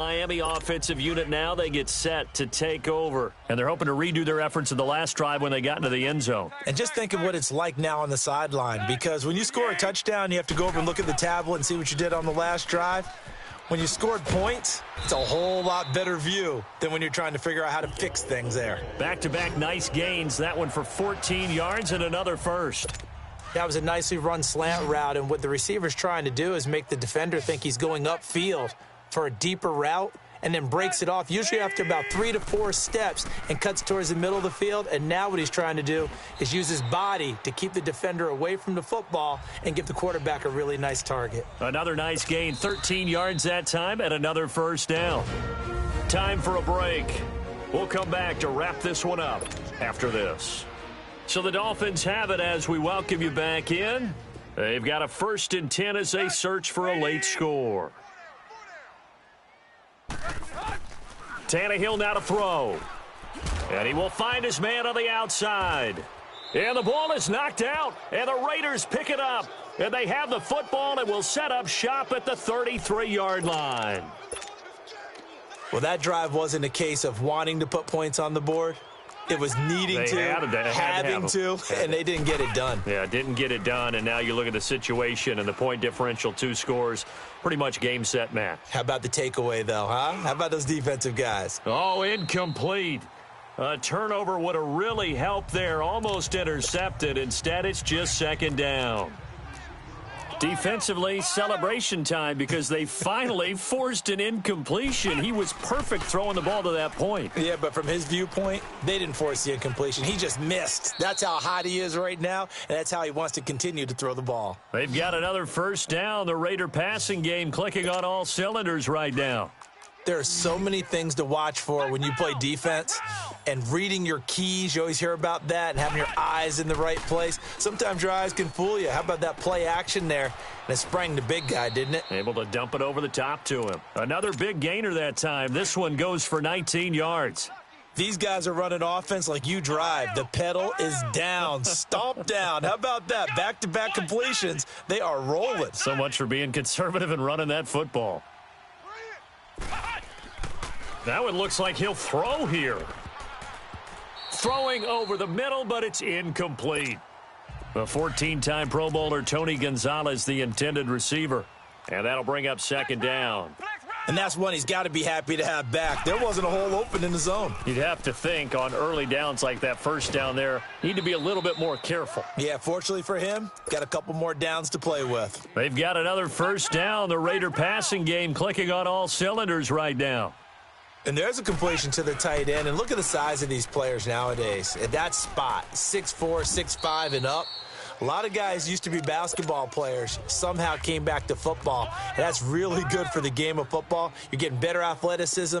Miami offensive unit now, they get set to take over. And they're hoping to redo their efforts in the last drive when they got into the end zone. And just think of what it's like now on the sideline, because when you score a touchdown, you have to go over and look at the tablet and see what you did on the last drive. When you scored points, it's a whole lot better view than when you're trying to figure out how to fix things there. Back-to-back nice gains. That one for 14 yards and another first. That was a nicely run slant route, and what the receiver's trying to do is make the defender think he's going upfield for a deeper route, and then breaks it off, usually after about 3 to 4 steps, and cuts towards the middle of the field. And now what he's trying to do is use his body to keep the defender away from the football and give the quarterback a really nice target. Another nice gain, 13 yards that time, and another first down. Time for a break. We'll come back to wrap this one up after this. So the Dolphins have it as we welcome you back in. They've got a 1st and 10 as they search for a late score. Tannehill now to throw. And he will find his man on the outside. And the ball is knocked out. And the Raiders pick it up. And they have the football and will set up shop at the 33-yard line. Well, that drive wasn't a case of wanting to put points on the board. It was needing to, having to, and they didn't get it done. Yeah, didn't get it done, and now you look at the situation and the point differential, 2 scores, pretty much game, set, match. How about the takeaway, though, huh? How about those defensive guys? Oh, incomplete. A turnover would have really helped there, almost intercepted. Instead, it's just 2nd down. Defensively, celebration time because they finally forced an incompletion. He was perfect throwing the ball to that point. Yeah, but from his viewpoint, they didn't force the incompletion. He just missed. That's how hot he is right now, and that's how he wants to continue to throw the ball. They've got another first down. The Raider passing game clicking on all cylinders right now. There are so many things to watch for when you play defense, and reading your keys, you always hear about that, and having your eyes in the right place. Sometimes your eyes can fool you. How about that play action there? And it sprang the big guy, didn't it? Able to dump it over the top to him. Another big gainer that time. This one goes for 19 yards. These guys are running offense like you drive. The pedal is down, stomp down. How about that? Back-to-back completions. They are rolling. So much for being conservative and running that football. That one looks like he'll throw here. Throwing over the middle, but it's incomplete. The 14-time Pro Bowler Tony Gonzalez, the intended receiver. And that'll bring up 2nd down. And that's one he's got to be happy to have back. There wasn't a hole open in the zone. You'd have to think on early downs like that first down there, need to be a little bit more careful. Yeah, fortunately for him, got a couple more downs to play with. They've got another first down. The Raider passing game clicking on all cylinders right now. And there's a completion to the tight end. And look at the size of these players nowadays. At that spot, 6'4", 6'5", and up. A lot of guys used to be basketball players, somehow came back to football. And that's really good for the game of football. You're getting better athleticism,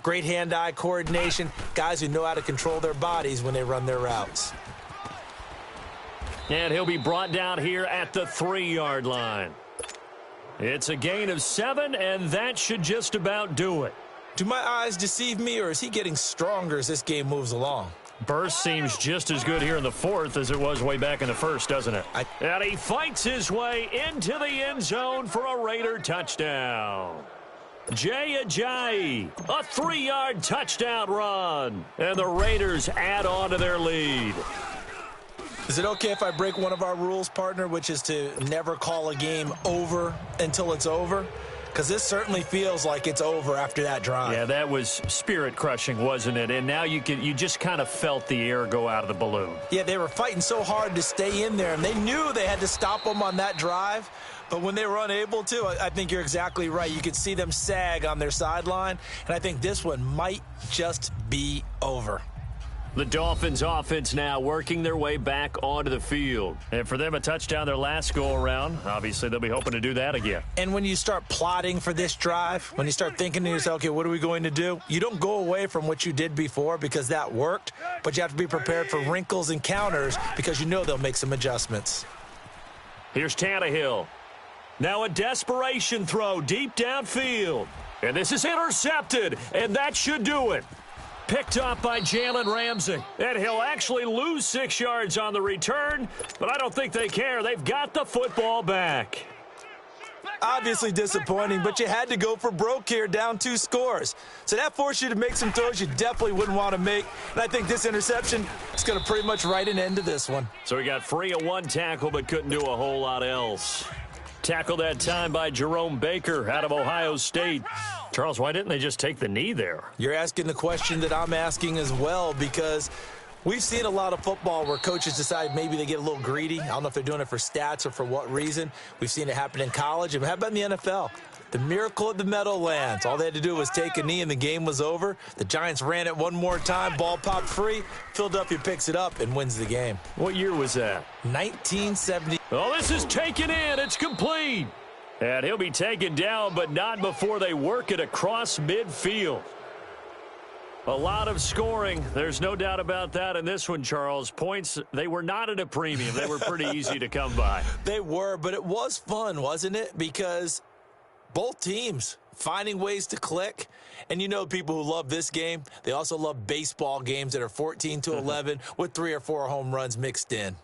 great hand-eye coordination, guys who know how to control their bodies when they run their routes. And he'll be brought down here at the 3-yard line. It's a gain of 7, and that should just about do it. Do my eyes deceive me, or is he getting stronger as this game moves along? Burst seems just as good here in the 4th as it was way back in the 1st, doesn't it? And he fights his way into the end zone for a Raider touchdown. Jay Ajayi, a 3-yard touchdown run. And the Raiders add on to their lead. Is it okay if I break one of our rules, partner, which is to never call a game over until it's over? Because this certainly feels like it's over after that drive. Yeah, that was spirit-crushing, wasn't it? And now you just kind of felt the air go out of the balloon. Yeah, they were fighting so hard to stay in there, and they knew they had to stop them on that drive. But when they were unable to, I think you're exactly right. You could see them sag on their sideline, and I think this one might just be over. The Dolphins offense now working their way back onto the field. And for them, a touchdown their last go-around. Obviously, they'll be hoping to do that again. And when you start plotting for this drive, when you start thinking to yourself, okay, what are we going to do? You don't go away from what you did before because that worked, but you have to be prepared for wrinkles and counters because you know they'll make some adjustments. Here's Tannehill. Now a desperation throw deep downfield. And this is intercepted, and that should do it. Picked up by Jalen Ramsey. And he'll actually lose 6 yards on the return, but I don't think they care. They've got the football back. Obviously disappointing, but you had to go for broke here, down 2 scores. So that forced you to make some throws you definitely wouldn't want to make. And I think this interception is going to pretty much write an end to this one. So he got free of 1 tackle, but couldn't do a whole lot else. Tackled that time by Jerome Baker out of Ohio State. Charles, why didn't they just take the knee there? You're asking the question that I'm asking as well, because we've seen a lot of football where coaches decide maybe they get a little greedy. I don't know if they're doing it for stats or for what reason. We've seen it happen in college. And how about in the NFL? The miracle of the Meadowlands. All they had to do was take a knee and the game was over. The Giants ran it one more time. Ball popped free. Philadelphia picks it up and wins the game. What year was that? 1970. Oh, this is taken in. It's complete. And he'll be taken down, but not before they work it across midfield. A lot of scoring. There's no doubt about that in this one, Charles. Points, they were not at a premium. They were pretty easy to come by. They were, but it was fun, wasn't it? Because both teams finding ways to click. And you know people who love this game, they also love baseball games that are 14-11 with 3 or 4 home runs mixed in.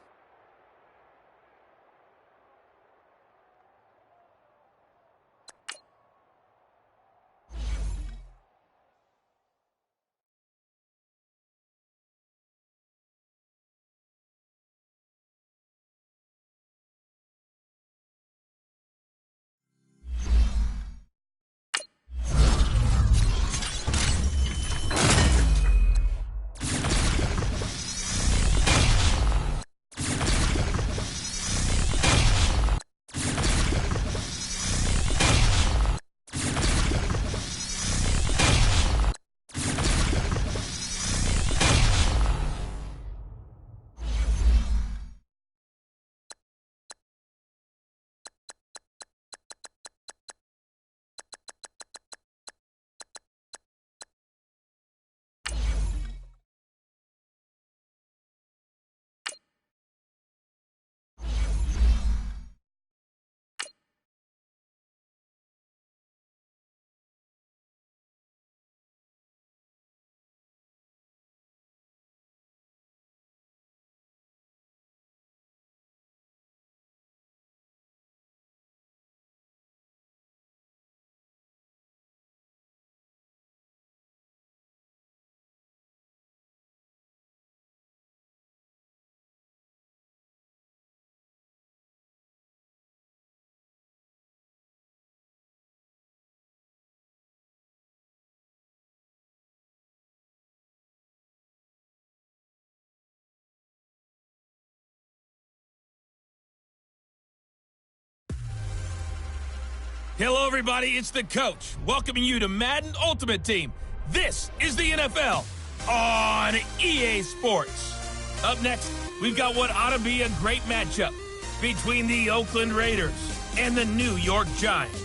Hello, everybody. It's the coach welcoming you to Madden Ultimate Team. This is the NFL on EA Sports. Up next, we've got what ought to be a great matchup between the Oakland Raiders and the New York Giants.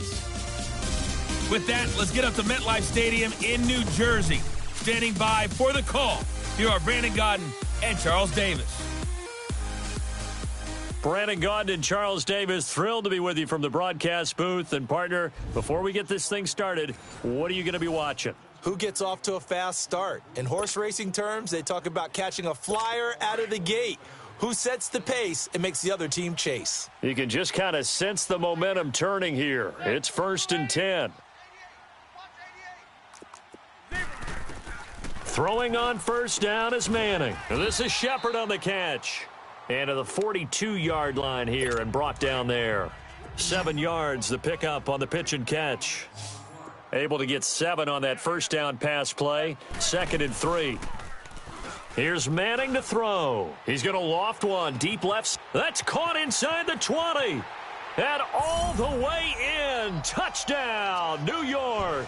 With that, let's get up to MetLife Stadium in New Jersey. Standing by for the call, here are Brandon Gaudin and Charles Davis. Brandon Gaudin and Charles Davis, thrilled to be with you from the broadcast booth. And, partner, before we get this thing started, what are you going to be watching? Who gets off to a fast start? In horse racing terms, they talk about catching a flyer out of the gate. Who sets the pace and makes the other team chase? You can just kind of sense the momentum turning here. It's 1st and 10. Throwing on first down is Manning. This is Shepard on the catch. And to the 42-yard line here and brought down there. 7 yards, the pickup on the pitch and catch. Able to get 7 on that first down pass play. 2nd and 3. Here's Manning to throw. He's going to loft one. Deep left. That's caught inside the 20. And all the way in. Touchdown, New York.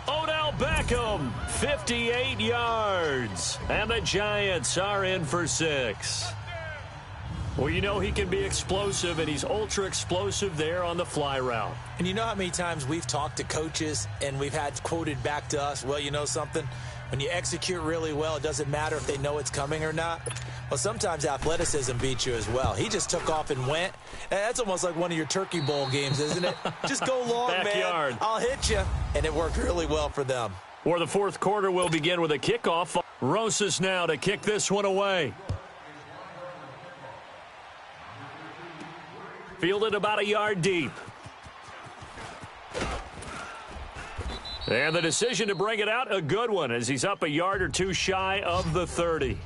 Odell Beckham, 58 yards. And the Giants are in for 6. Well, you know he can be explosive, and he's ultra-explosive there on the fly route. And you know how many times we've talked to coaches and we've had quoted back to us, well, you know something? When you execute really well, it doesn't matter if they know it's coming or not. Well, sometimes athleticism beats you as well. He just took off and went. That's almost like one of your Turkey Bowl games, isn't it? Just go long, Backyard. man. I'll hit you. And it worked really well for them. Or the fourth quarter will begin with a kickoff. Rosas now to kick this one away. Fielded about a yard deep. And the decision to bring it out, a good one, as he's up a yard or two shy of the 30.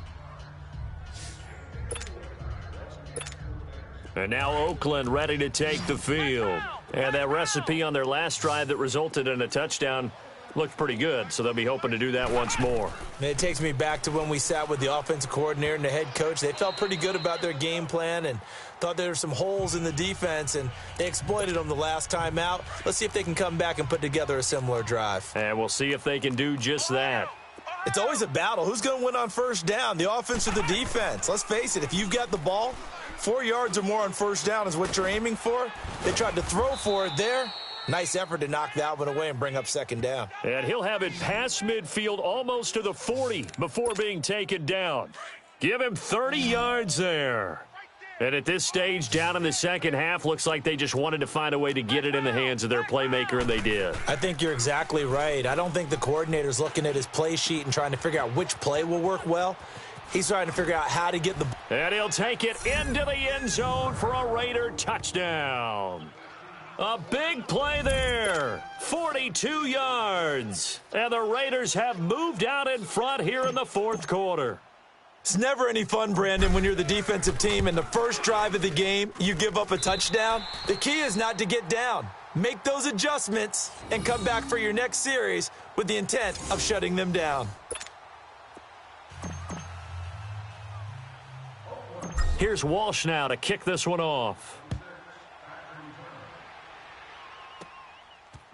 And now Oakland ready to take the field. And that recipe on their last drive that resulted in a touchdown looked pretty good, so they'll be hoping to do that once more. It takes me back to when we sat with the offensive coordinator and the head coach. They felt pretty good about their game plan and thought there were some holes in the defense, and they exploited them the last time out. Let's see if they can come back and put together a similar drive. And we'll see if they can do just that. It's always a battle. Who's going to win on first down, the offense or the defense? Let's face it, if you've got the ball, 4 yards or more on first down is what you're aiming for. They tried to throw for it there. Nice effort to knock that one away and bring up second down. And he'll have it past midfield almost to the 40 before being taken down. Give him 30 yards there. And at this stage, down in the second half, looks like they just wanted to find a way to get it in the hands of their playmaker, and they did. I think you're exactly right. I don't think the coordinator's looking at his play sheet and trying to figure out which play will work well. He's trying to figure out how to get the... And he'll take it into the end zone for a Raider touchdown. A big play there, 42 yards. And the Raiders have moved out in front here in the fourth quarter. It's never any fun, Brandon, when you're the defensive team and the first drive of the game, you give up a touchdown. The key is not to get down. Make those adjustments and come back for your next series with the intent of shutting them down. Here's Walsh now to kick this one off.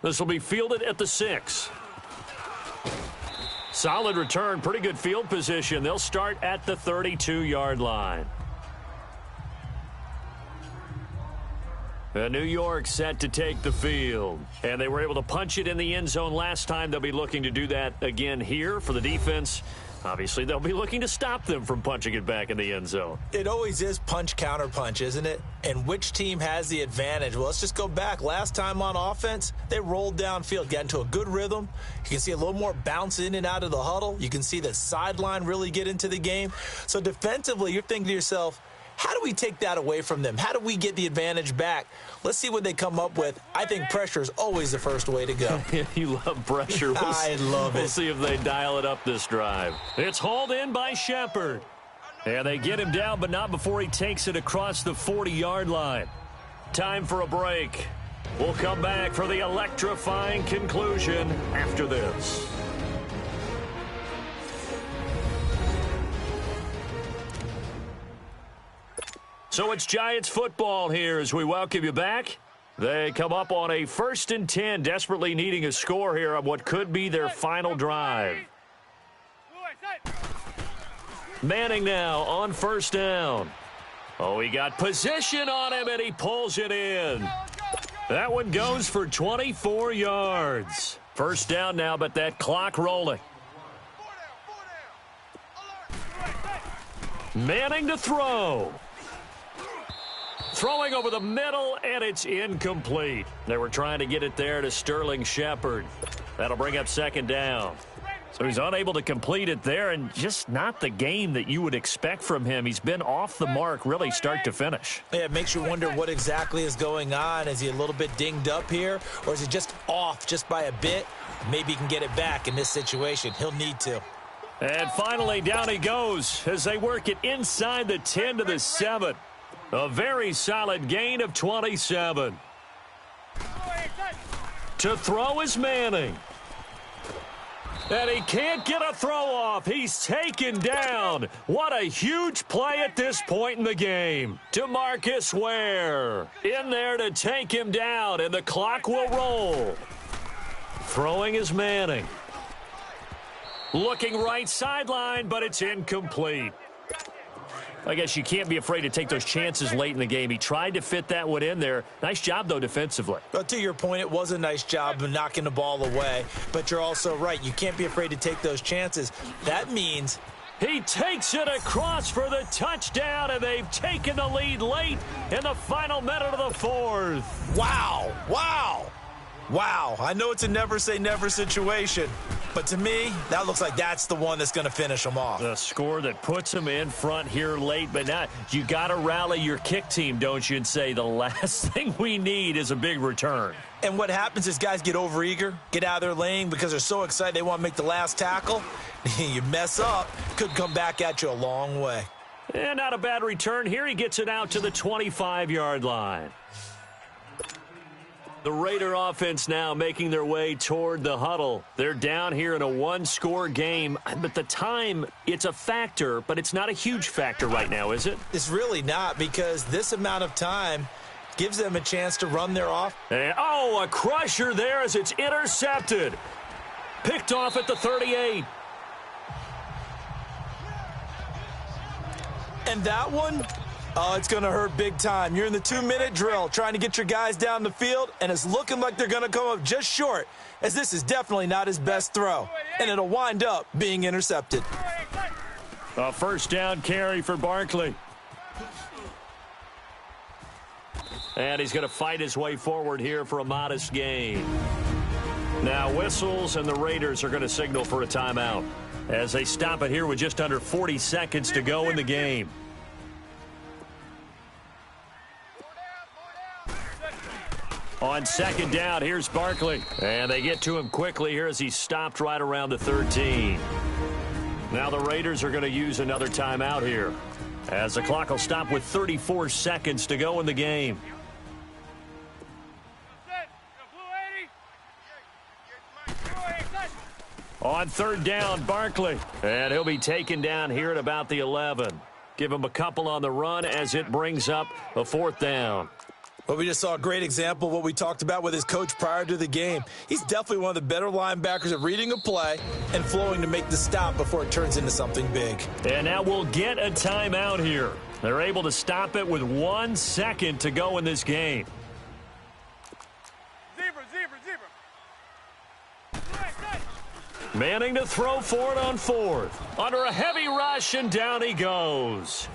This will be fielded at the 6. Solid return, pretty good field position. They'll start at the 32-yard line. New York set to take the field. And they were able to punch it in the end zone last time. They'll be looking to do that again here for the defense. Obviously, they'll be looking to stop them from punching it back in the end zone. It always is punch, counter punch, isn't it? And which team has the advantage? Well, let's just go back. Last time on offense, they rolled downfield, got into a good rhythm. You can see a little more bounce in and out of the huddle. You can see the sideline really get into the game. So defensively, you're thinking to yourself, how do we take that away from them? How do we get the advantage back? Let's see what they come up with. I think pressure is always the first way to go. You love pressure. I love it. We'll see if they dial it up this drive. It's hauled in by Shepard. And they get him down, but not before he takes it across the 40-yard line. Time for a break. We'll come back for the electrifying conclusion after this. So it's Giants football here as we welcome you back. They come up on a 1st and 10, desperately needing a score here on what could be their final drive. Manning now on first down. Oh, he got position on him, and he pulls it in. That one goes for 24 yards. First down now, but that clock rolling. Manning to throw. Throwing over the middle, and it's incomplete. They were trying to get it there to Sterling Shepard. That'll bring up second down. So he's unable to complete it there, and just not the game that you would expect from him. He's been off the mark really start to finish. Yeah, it makes you wonder what exactly is going on. Is he a little bit dinged up here, or is he just off just by a bit? Maybe he can get it back in this situation. He'll need to. And finally, down he goes as they work it inside the 10 to the 7. A very solid gain of 27. To throw is Manning. And he can't get a throw off. He's taken down. What a huge play at this point in the game. DeMarcus Ware in there to take him down, and the clock will roll. Throwing is Manning. Looking right sideline, but it's incomplete. I guess you can't be afraid to take those chances late in the game. He tried to fit that one in there. Nice job, though, defensively. Well, to your point, it was a nice job of knocking the ball away. But you're also right. You can't be afraid to take those chances. That means he takes it across for the touchdown, and they've taken the lead late in the final minute of the fourth. Wow. Wow. Wow. I know it's a never say never situation, But to me, that looks like that's the one that's going to finish them off. The score that puts them in front here late, but now you got to rally your kick team, don't you, and say the last thing we need is a big return. And what happens is guys get overeager, get out of their lane because they're so excited they want to make the last tackle. You mess up, could come back at you a long way. And not a bad return here. He gets it out to the 25-yard line. The Raider offense now making their way toward the huddle. They're down here in a one-score game, but the time, it's a factor, but it's not a huge factor right now, is it? It's really not, because this amount of time gives them a chance to run their off. And, oh, a crusher there as it's intercepted. Picked off at the 38. And that one, oh, it's going to hurt big time. You're in the 2-minute drill trying to get your guys down the field, and it's looking like they're going to come up just short, as this is definitely not his best throw, and it'll wind up being intercepted. A first down carry for Barkley. And he's going to fight his way forward here for a modest gain. Now whistles, and the Raiders are going to signal for a timeout as they stop it here with just under 40 seconds to go in the game. On second down, here's Barkley. And they get to him quickly here as he stopped right around the 13. Now the Raiders are going to use another timeout here, as the clock will stop with 34 seconds to go in the game. On third down, Barkley. And he'll be taken down here at about the 11. Give him a couple on the run as it brings up a fourth down. Well, we just saw a great example of what we talked about with his coach prior to the game. He's definitely one of the better linebackers at reading a play and flowing to make the stop before it turns into something big. And now we'll get a timeout here. They're able to stop it with 1 second to go in this game. Manning to throw for it on fourth. Under a heavy rush, and down he goes.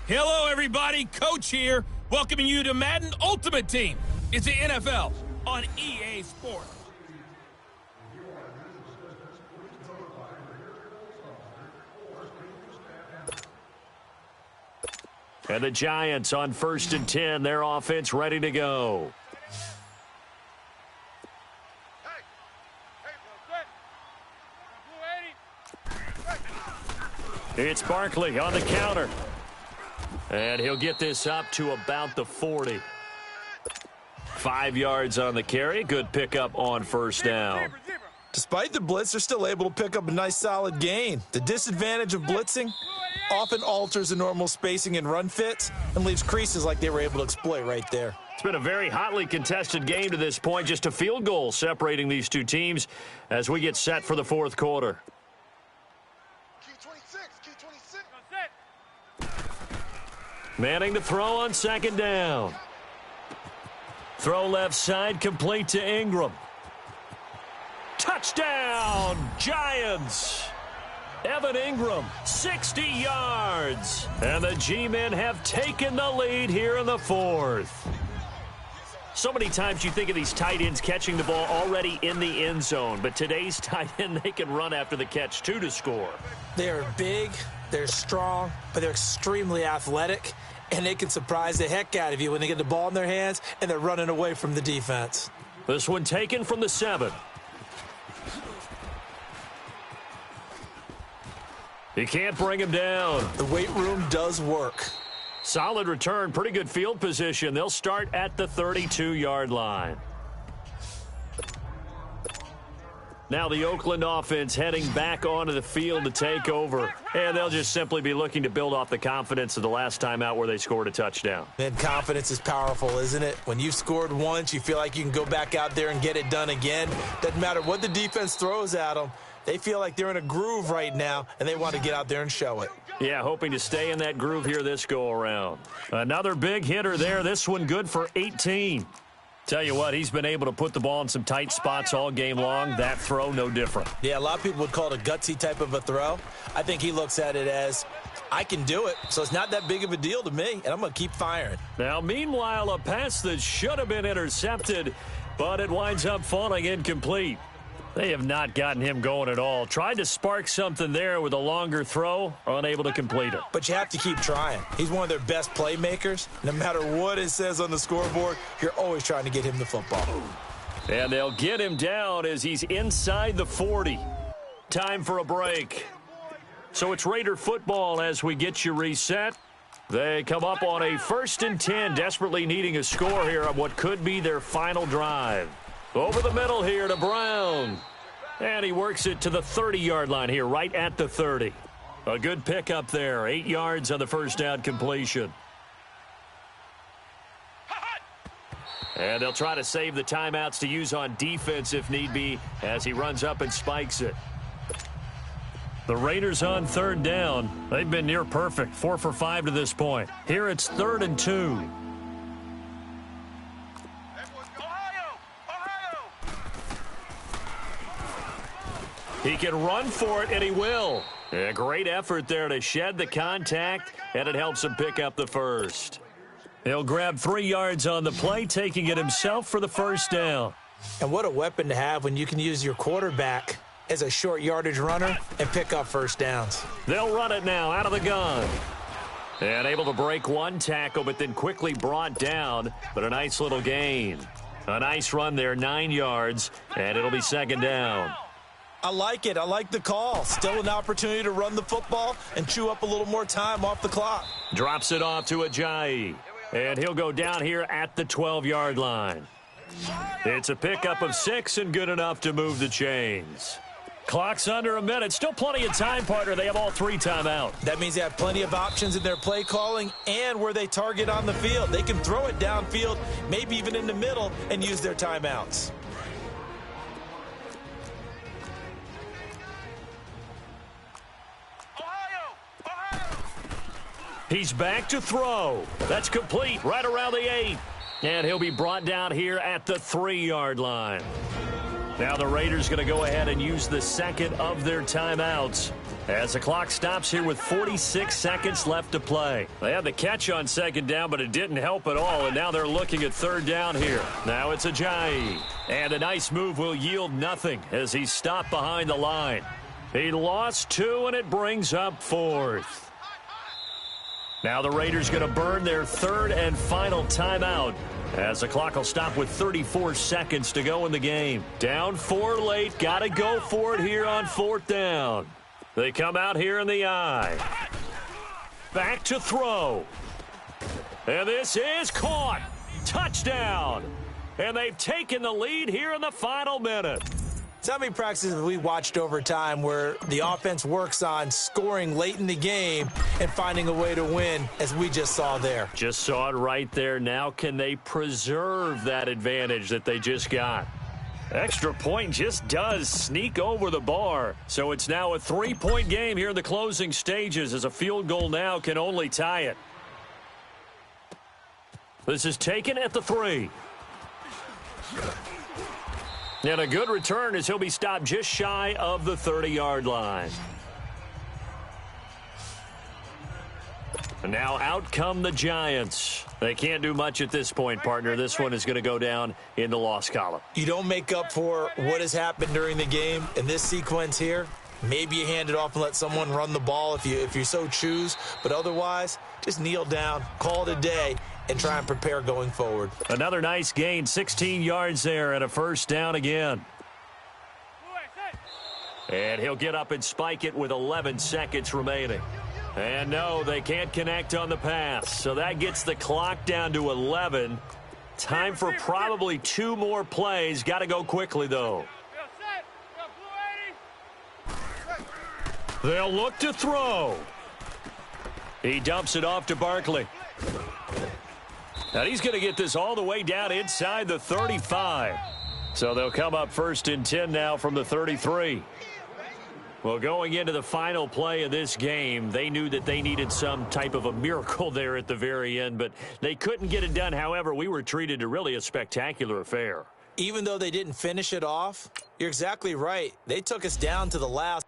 Hello, everybody. Coach here, welcoming you to Madden Ultimate Team. It's the NFL on EA Sports. And the Giants on 1st and 10. Their offense ready to go. It's Barkley on the counter. And he'll get this up to about the 40. 5 yards on the carry. Good pickup on first down. Despite the blitz, they're still able to pick up a nice solid gain. The disadvantage of blitzing often alters the normal spacing and run fits and leaves creases like they were able to exploit right there. It's been a very hotly contested game to this point. Just a field goal separating these two teams as we get set for the fourth quarter. Manning to throw on second down. Throw left side, complete to Ingram. Touchdown, Giants! Evan Ingram, 60 yards. And the G-men have taken the lead here in the fourth. So many times you think of these tight ends catching the ball already in the end zone, but today's tight end, they can run after the catch, too, to score. They're big, they're strong, but they're extremely athletic, and they can surprise the heck out of you when they get the ball in their hands and they're running away from the defense. This one taken from the 7. He can't bring him down. The weight room does work. Solid return, pretty good field position. They'll start at the 32-yard line. Now the Oakland offense heading back onto the field to take over. And they'll just simply be looking to build off the confidence of the last time out where they scored a touchdown. And confidence is powerful, isn't it? When you've scored once, you feel like you can go back out there and get it done again. Doesn't matter what the defense throws at them. They feel like they're in a groove right now, and they want to get out there and show it. Yeah, hoping to stay in that groove here this go-around. Another big hitter there. This one good for 18. Tell you what, he's been able to put the ball in some tight spots all game long. That throw, no different. Yeah, a lot of people would call it a gutsy type of a throw. I think he looks at it as, I can do it, so it's not that big of a deal to me, and I'm going to keep firing. Now, meanwhile, a pass that should have been intercepted, but it winds up falling incomplete. They have not gotten him going at all. Tried to spark something there with a longer throw, unable to complete it. But you have to keep trying. He's one of their best playmakers. No matter what it says on the scoreboard, you're always trying to get him the football. And they'll get him down as he's inside the 40. Time for a break. So it's Raider football as we get you reset. They come up on a 1st and 10, desperately needing a score here on what could be their final drive. Over the middle here to Brown. And he works it to the 30-yard line here, right at the 30. A good pickup there. 8 yards on the first down completion. And they'll try to save the timeouts to use on defense if need be as he runs up and spikes it. The Raiders on 3rd down. They've been near perfect, 4 for 5 to this point. Here it's 3rd and 2. He can run for it, and he will. A great effort there to shed the contact, and it helps him pick up the first. He'll grab 3 yards on the play, taking it himself for the first down. And what a weapon to have when you can use your quarterback as a short yardage runner and pick up first downs. They'll run it now out of the gun. And able to break one tackle, but then quickly brought down, but a nice little gain. A nice run there, 9 yards, and it'll be 2nd down. I like it. I like the call. Still an opportunity to run the football and chew up a little more time off the clock. Drops it off to Ajayi. And he'll go down here at the 12-yard line. It's a pickup of 6 and good enough to move the chains. Clock's under a minute. Still plenty of time, partner. They have all 3 timeouts. That means they have plenty of options in their play calling and where they target on the field. They can throw it downfield, maybe even in the middle, and use their timeouts. He's back to throw. That's complete right around the 8. And he'll be brought down here at the 3-yard line. Now the Raiders going to go ahead and use the second of their timeouts as the clock stops here with 46 seconds left to play. They had the catch on 2nd down, but it didn't help at all, and now they're looking at 3rd down here. Now it's Ajayi. And a nice move will yield nothing as he's stopped behind the line. He lost 2, and it brings up 4th. Now the Raiders going to burn their 3rd and final timeout as the clock will stop with 34 seconds to go in the game. Down 4 late. Got to go for it here on 4th down. They come out here in the eye. Back to throw. And this is caught. Touchdown. And they've taken the lead here in the final minute. So how many practices have we watched over time where the offense works on scoring late in the game and finding a way to win, as we just saw there? Just saw it right there. Now can they preserve that advantage that they just got? Extra point just does sneak over the bar. So it's now a 3-point game here in the closing stages as a field goal now can only tie it. This is taken at the 3. And a good return as he'll be stopped just shy of the 30-yard line. And now out come the Giants. They can't do much at this point, partner. This one is going to go down in the loss column. You don't make up for what has happened during the game in this sequence here. Maybe you hand it off and let someone run the ball if you so choose. But otherwise, just kneel down, call it a day, and try and prepare going forward. Another nice gain, 16 yards there and a first down again. And he'll get up and spike it with 11 seconds remaining. And no, they can't connect on the pass. So that gets the clock down to 11. Time for probably 2 more plays. Got to go quickly, though. They'll look to throw. He dumps it off to Barkley. And he's going to get this all the way down inside the 35. So they'll come up 1st and 10 now from the 33. Well, going into the final play of this game, they knew that they needed some type of a miracle there at the very end, but they couldn't get it done. However, we were treated to really a spectacular affair. Even though they didn't finish it off, you're exactly right. They took us down to the last.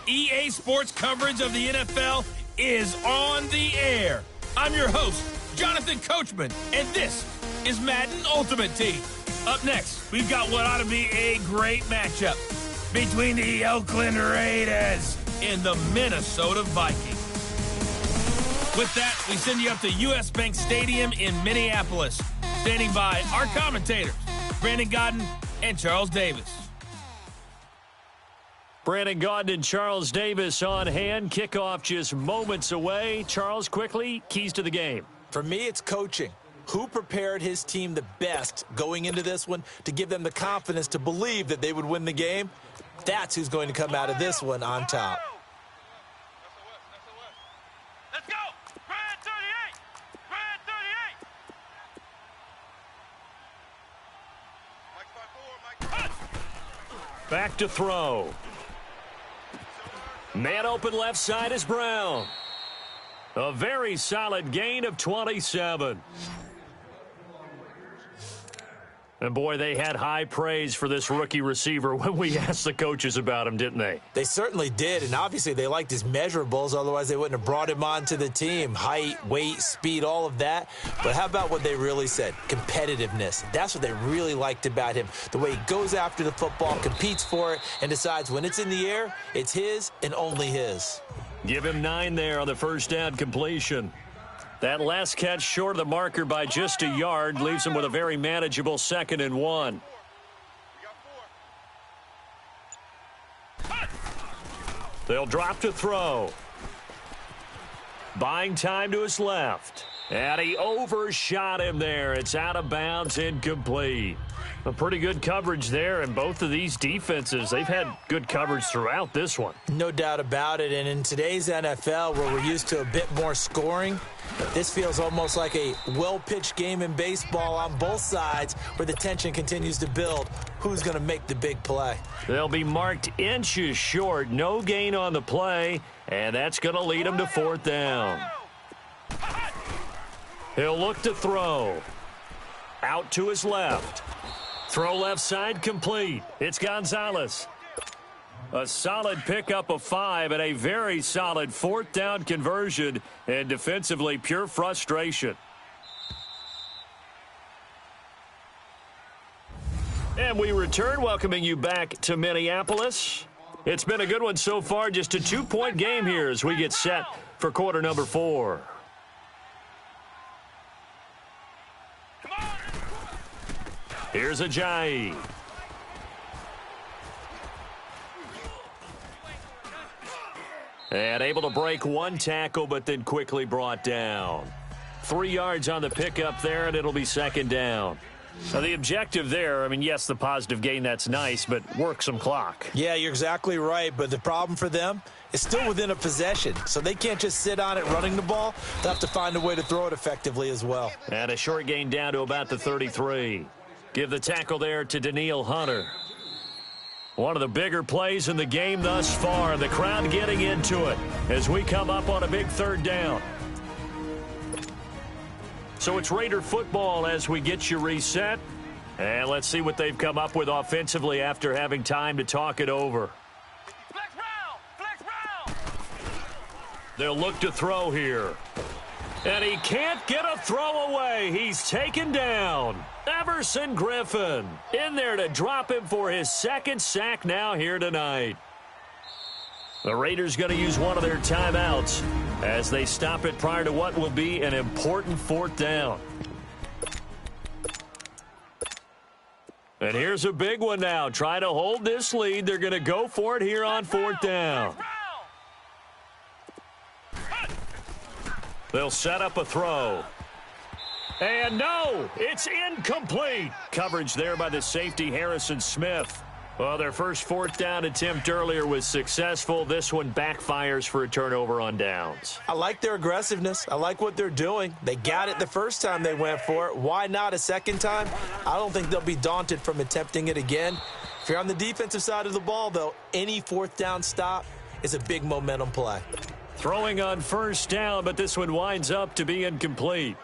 EA Sports coverage of the NFL is on the air. I'm your host, Jonathan Coachman, and this is Madden Ultimate Team. Up next, we've got what ought to be a great matchup between the Oakland Raiders and the Minnesota Vikings. With that, we send you up to US Bank Stadium in Minneapolis. Standing by our commentators, Brandon Gaudin and Charles Davis. Brandon Gaudin and Charles Davis on hand. Kickoff just moments away. Charles, quickly, keys to the game. For me, it's coaching. Who prepared his team the best going into this one to give them the confidence to believe that they would win the game? That's who's going to come out of this one on top. Let's go! Brand 38! Brand 38! Back to throw. Man open left side is Brown. A very solid gain of 27. And, boy, they had high praise for this rookie receiver when we asked the coaches about him, didn't they? They certainly did, and obviously they liked his measurables. Otherwise, they wouldn't have brought him onto the team. Height, weight, speed, all of that. But how about what they really said? Competitiveness. That's what they really liked about him. The way he goes after the football, competes for it, and decides when it's in the air, it's his and only his. Give him 9 there on the first down completion. That last catch short of the marker by just a yard leaves him with a very manageable 2nd and 1. They'll drop to throw. Buying time to his left. And he overshot him there. It's out of bounds, incomplete. A pretty good coverage there, and both of these defenses, they've had good coverage throughout this one. No doubt about it, and in today's NFL, where we're used to a bit more scoring, This feels almost like a well-pitched game in baseball on both sides where the tension continues to build. Who's going to make the big play? They'll be marked inches short. No gain on the play, and that's going to lead him to fourth down. He'll look to throw. Out to his left. Throw left side complete. It's Gonzalez. A solid pickup of 5 and a very solid fourth down conversion, and defensively pure frustration. And we return, welcoming you back to Minneapolis. It's been a good one so far, just a 2-point game here as we get set for quarter number 4. Here's Ajayi. And able to break one tackle, but then quickly brought down. 3 yards on the pickup there, and it'll be second down. Now, the objective there, I mean, yes, the positive gain, that's nice, but work some clock. Yeah, you're exactly right, but the problem for them is still within a possession, so they can't just sit on it running the ball. They'll have to find a way to throw it effectively as well. And a short gain down to about the 33. Give the tackle there to Danielle Hunter. One of the bigger plays in the game thus far. The crowd getting into it as we come up on a big third down. So it's Raider football as we get you reset. And let's see what they've come up with offensively after having time to talk it over. Flex round! Flex round! They'll look to throw here. And he can't get a throw away. He's taken down. Everson Griffin in there to drop him for his second sack now here tonight. The Raiders going to use one of their timeouts as they stop it prior to what will be an important fourth down. And here's a big one now. Try to hold this lead. They're going to go for it here on fourth down. They'll set up a throw. And no, it's incomplete. Coverage there by the safety, Harrison Smith. Well, their first fourth down attempt earlier was successful. This one backfires for a turnover on downs. I like their aggressiveness. I like what they're doing. They got it the first time they went for it. Why not a second time? I don't think they'll be daunted from attempting it again. If you're on the defensive side of the ball, though, any fourth down stop is a big momentum play. Throwing on first down, but this one winds up to be incomplete.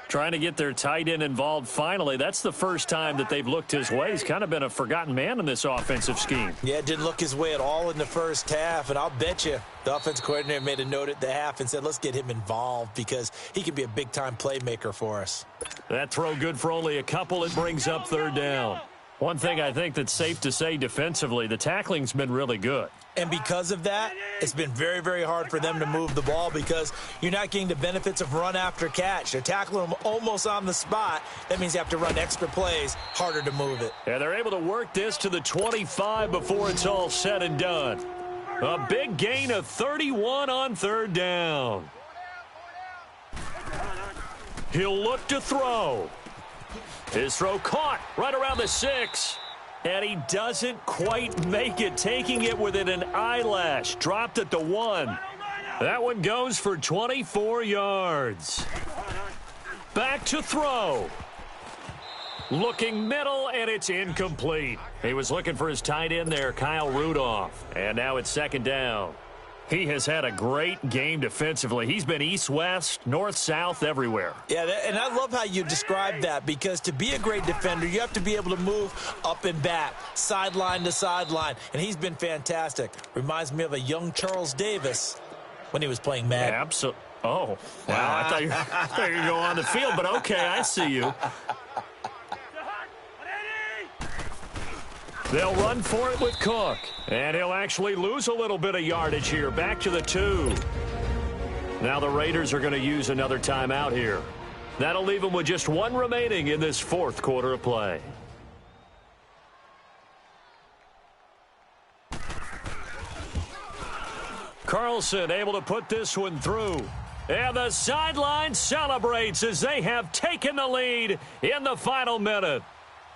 Trying to get their tight end involved finally. That's the first time that they've looked his way. He's kind of been a forgotten man in this offensive scheme. Yeah, didn't look his way at all in the first half, and I'll bet you the offensive coordinator made a note at the half and said, let's get him involved because he can be a big-time playmaker for us. That throw good for only a couple. It brings up third down. One thing I think that's safe to say defensively, the tackling's been really good. And because of that, it's been very, very hard for them to move the ball because you're not getting the benefits of run after catch. They're tackling them almost on the spot. That means you have to run extra plays, harder to move it. And they're able to work this to the 25 before it's all said and done. A big gain of 31 on third down. He'll look to throw. His throw caught right around the 6. And he doesn't quite make it, taking it within an eyelash. Dropped at the 1. That one goes for 24 yards. Back to throw. Looking middle, and it's incomplete. He was looking for his tight end there, Kyle Rudolph. And now it's second down. He has had a great game defensively. He's been east-west, north-south, everywhere. Yeah, and I love how you describe that because to be a great defender, you have to be able to move up and back, sideline to sideline, and he's been fantastic. Reminds me of a young Charles Davis when he was playing Madden. Absolutely. Oh, wow. I thought you were going to go on the field, but okay, I see you. They'll run for it with Cook. And he'll actually lose a little bit of yardage here. Back to the 2. Now the Raiders are going to use another timeout here. That'll leave them with just one remaining in this fourth quarter of play. Carlson able to put this one through. And the sideline celebrates as they have taken the lead in the final minute.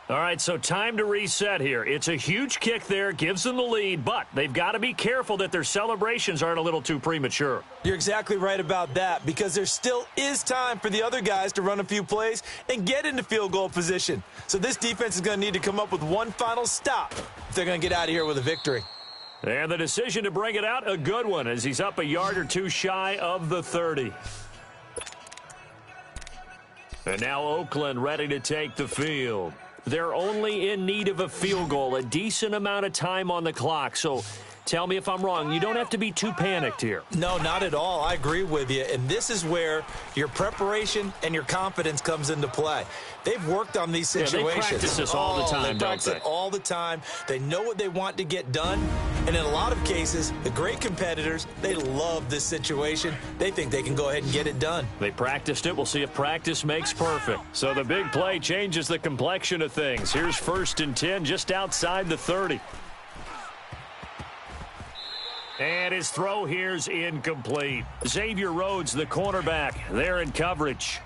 All right, so time to reset here. It's a huge kick there, gives them the lead, but they've got to be careful that their celebrations aren't a little too premature. You're exactly right about that, because there still is time for the other guys to run a few plays and get into field goal position. So this defense is going to need to come up with one final stop if they're going to get out of here with a victory. And the decision to bring it out, a good one, as he's up a yard or two shy of the 30. And now Oakland ready to take the field. They're only in need of a field goal, a decent amount of time on the clock. So tell me if I'm wrong. You don't have to be too panicked here. No, not at all. I agree with you. And this is where your preparation and your confidence comes into play. They've worked on these situations. They practice this all the time, they practice it all the time. They know what they want to get done. And in a lot of cases, the great competitors, they love this situation. They think they can go ahead and get it done. They practiced it. We'll see if practice makes perfect. So the big play changes the complexion of things. Here's 1st and 10 just outside the 30. And his throw here's incomplete. Xavier Rhodes, the cornerback, there in coverage.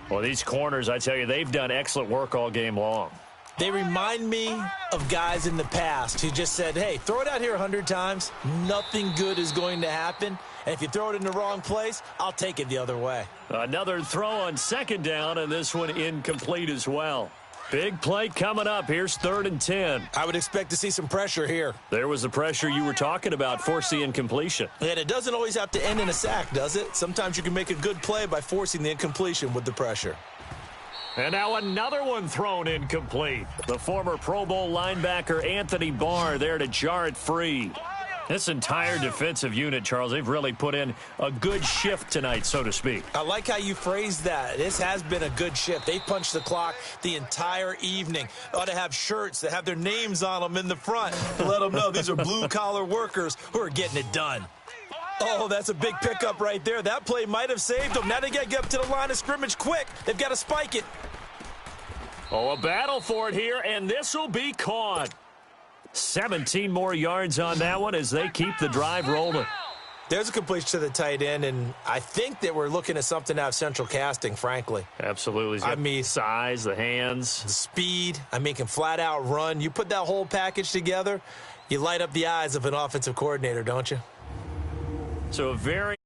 Well, these corners, I tell you, they've done excellent work all game long. They remind me of guys in the past who just said, hey, throw it out here 100 times. Nothing good is going to happen. And if you throw it in the wrong place, I'll take it the other way. Another throw on 2nd down, and this one incomplete as well. Big play coming up. Here's 3rd and 10. I would expect to see some pressure here. There was the pressure you were talking about, force the incompletion. And it doesn't always have to end in a sack, does it? Sometimes you can make a good play by forcing the incompletion with the pressure. And now another one thrown incomplete. The former Pro Bowl linebacker Anthony Barr there to jar it free. This entire defensive unit, Charles, they've really put in a good shift tonight, so to speak. I like how you phrased that. This has been a good shift. They punched the clock the entire evening. They ought to have shirts that have their names on them in the front to let them know these are blue-collar workers who are getting it done. Oh, that's a big pickup right there. That play might have saved them. Now they got to get up to the line of scrimmage quick. They've got to spike it. Oh, a battle for it here, and this will be caught. 17 more yards on that one as they keep the drive rolling. There's a completion to the tight end, and I think that we're looking at something out of Central Casting, frankly. Absolutely. I mean, size, the hands. the speed. I mean, can flat out run. You put that whole package together, you light up the eyes of an offensive coordinator, don't you? So a very